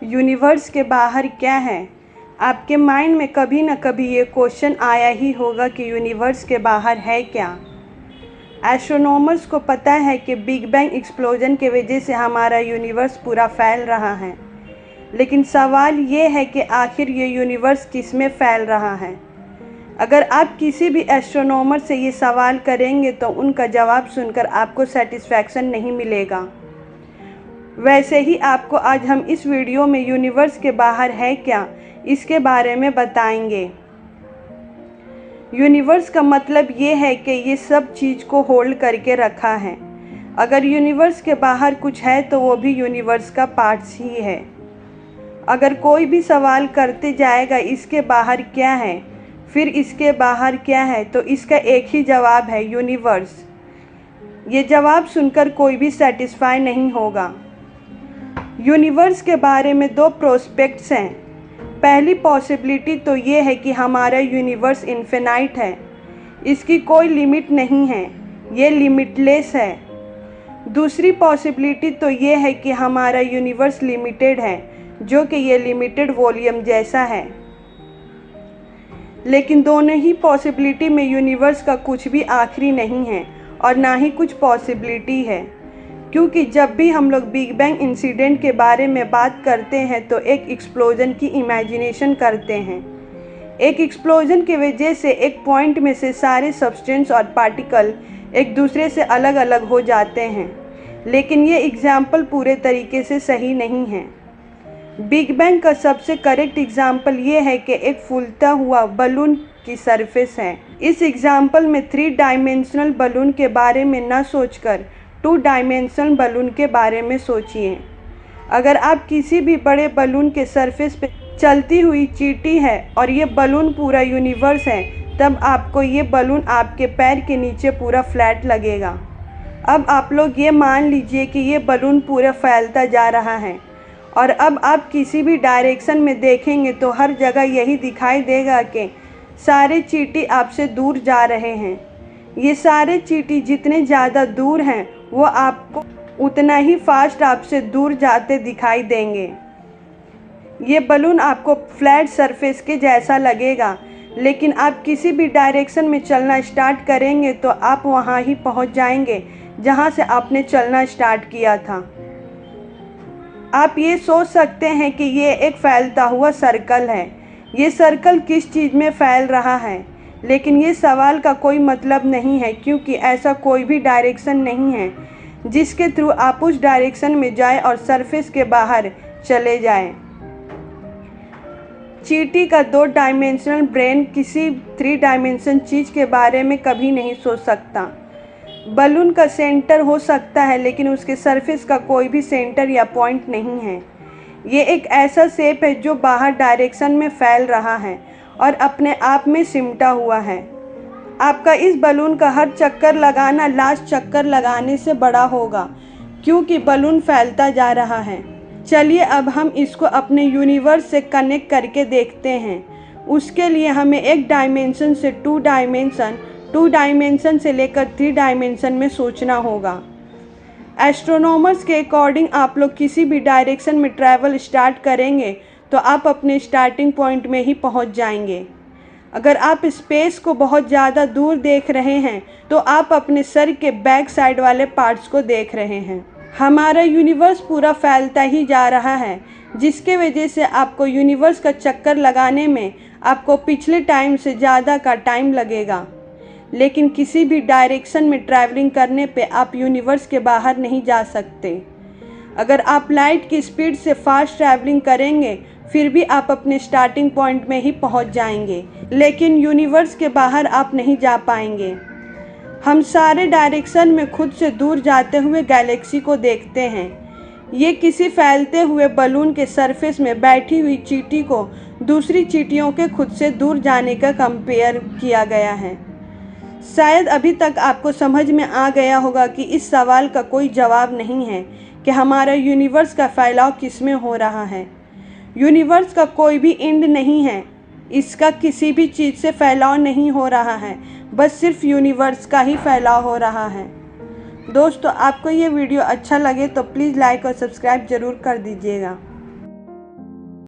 Universe के बाहर क्या है? आपके माइंड में कभी न कभी ये क्वेश्चन आया ही होगा कि यूनिवर्स के बाहर है क्या। एस्ट्रोनॉमर्स को पता है कि बिग बैंग एक्सप्लोजन की वजह से हमारा यूनिवर्स पूरा फैल रहा है, लेकिन सवाल ये है कि आखिर ये यूनिवर्स किस में फैल रहा है। अगर आप किसी भी एस्ट्रोनॉमर से ये सवाल करेंगे तो उनका जवाब सुनकर आपको सेटिस्फैक्शन नहीं मिलेगा। वैसे ही आपको आज हम इस वीडियो में यूनिवर्स के बाहर है क्या, इसके बारे में बताएंगे। यूनिवर्स का मतलब ये है कि ये सब चीज़ को होल्ड करके रखा है। अगर यूनिवर्स के बाहर कुछ है तो वो भी यूनिवर्स का पार्ट्स ही है। अगर कोई भी सवाल करते जाएगा इसके बाहर क्या है, फिर इसके बाहर क्या है, तो इसका एक ही जवाब है, यूनिवर्स। ये जवाब सुनकर कोई भी सेटिस्फाई नहीं होगा। यूनिवर्स के बारे में दो प्रोस्पेक्ट्स हैं। पहली पॉसिबिलिटी तो ये है कि हमारा यूनिवर्स इन्फिनाइट है, इसकी कोई लिमिट नहीं है, ये लिमिटलेस है। दूसरी पॉसिबिलिटी तो ये है कि हमारा यूनिवर्स लिमिटेड है, जो कि ये लिमिटेड वॉल्यूम जैसा है। लेकिन दोनों ही पॉसिबिलिटी में यूनिवर्स का कुछ भी आखिरी नहीं है और ना ही कुछ पॉसिबिलिटी है, क्योंकि जब भी हम लोग बिग बैंग इंसिडेंट के बारे में बात करते हैं तो एक एक्सप्लोजन की इमेजिनेशन करते हैं। एक एक्सप्लोजन की वजह से एक पॉइंट में से सारे सब्सटेंस और पार्टिकल एक दूसरे से अलग अलग हो जाते हैं, लेकिन ये एग्जाम्पल पूरे तरीके से सही नहीं है। बिग बैंग का सबसे करेक्ट एग्जाम्पल ये है कि एक फूलता हुआ बलून की सरफेस है। इस एग्जाम्पल में 3 डायमेंशनल बलून के बारे में न सोचकर 2 डायमेंशनल बलून के बारे में सोचिए। अगर आप किसी भी बड़े बलून के सरफेस पे चलती हुई चींटी है और ये बलून पूरा यूनिवर्स है, तब आपको ये बलून आपके पैर के नीचे पूरा फ्लैट लगेगा। अब आप लोग ये मान लीजिए कि ये बलून पूरा फैलता जा रहा है और अब आप किसी भी डायरेक्शन में देखेंगे तो हर जगह यही दिखाई देगा कि सारे चींटी आपसे दूर जा रहे हैं। ये सारे चींटी जितने ज़्यादा दूर हैं वो आपको उतना ही फास्ट आपसे दूर जाते दिखाई देंगे। ये बलून आपको फ्लैट सरफेस के जैसा लगेगा, लेकिन आप किसी भी डायरेक्शन में चलना स्टार्ट करेंगे तो आप वहाँ ही पहुँच जाएंगे जहाँ से आपने चलना स्टार्ट किया था। आप ये सोच सकते हैं कि ये एक फैलता हुआ सर्कल है। ये सर्कल किस चीज़ में फैल रहा है, लेकिन ये सवाल का कोई मतलब नहीं है, क्योंकि ऐसा कोई भी डायरेक्शन नहीं है जिसके थ्रू आप उस डायरेक्शन में जाएं और सरफेस के बाहर चले जाएं। चींटी का 2 डायमेंशनल ब्रेन किसी 3 डायमेंशन चीज़ के बारे में कभी नहीं सोच सकता। बलून का सेंटर हो सकता है, लेकिन उसके सरफेस का कोई भी सेंटर या पॉइंट नहीं है। ये एक ऐसा शेप है जो बाहर डायरेक्शन में फैल रहा है और अपने आप में सिमटा हुआ है। आपका इस बलून का हर चक्कर लगाना लास्ट चक्कर लगाने से बड़ा होगा, क्योंकि बलून फैलता जा रहा है। चलिए अब हम इसको अपने यूनिवर्स से कनेक्ट करके देखते हैं। उसके लिए हमें एक डायमेंशन से 2 डायमेंशन से लेकर 3 डायमेंशन में सोचना होगा। एस्ट्रोनॉमर्स के अकॉर्डिंग आप लोग किसी भी डायरेक्शन में ट्रैवल स्टार्ट करेंगे तो आप अपने स्टार्टिंग पॉइंट में ही पहुंच जाएंगे। अगर आप स्पेस को बहुत ज़्यादा दूर देख रहे हैं तो आप अपने सर के बैक साइड वाले पार्ट्स को देख रहे हैं। हमारा यूनिवर्स पूरा फैलता ही जा रहा है, जिसके वजह से आपको यूनिवर्स का चक्कर लगाने में आपको पिछले टाइम से ज़्यादा का टाइम लगेगा। लेकिन किसी भी डायरेक्शन में ट्रैवलिंग करने पे आप यूनिवर्स के बाहर नहीं जा सकते। अगर आप लाइट की स्पीड से फास्ट ट्रैवलिंग करेंगे फिर भी आप अपने स्टार्टिंग पॉइंट में ही पहुंच जाएंगे, लेकिन यूनिवर्स के बाहर आप नहीं जा पाएंगे। हम सारे डायरेक्शन में खुद से दूर जाते हुए गैलेक्सी को देखते हैं। ये किसी फैलते हुए बलून के सरफेस में बैठी हुई चींटी को दूसरी चींटियों के खुद से दूर जाने का कंपेयर किया गया है। शायद अभी तक आपको समझ में आ गया होगा कि इस सवाल का कोई जवाब नहीं है कि हमारा यूनिवर्स का फैलाव किस में हो रहा है। यूनिवर्स का कोई भी एंड नहीं है, इसका किसी भी चीज़ से फैलाव नहीं हो रहा है, बस सिर्फ यूनिवर्स का ही फैलाव हो रहा है। दोस्तों, आपको ये वीडियो अच्छा लगे तो प्लीज़ लाइक और सब्सक्राइब ज़रूर कर दीजिएगा।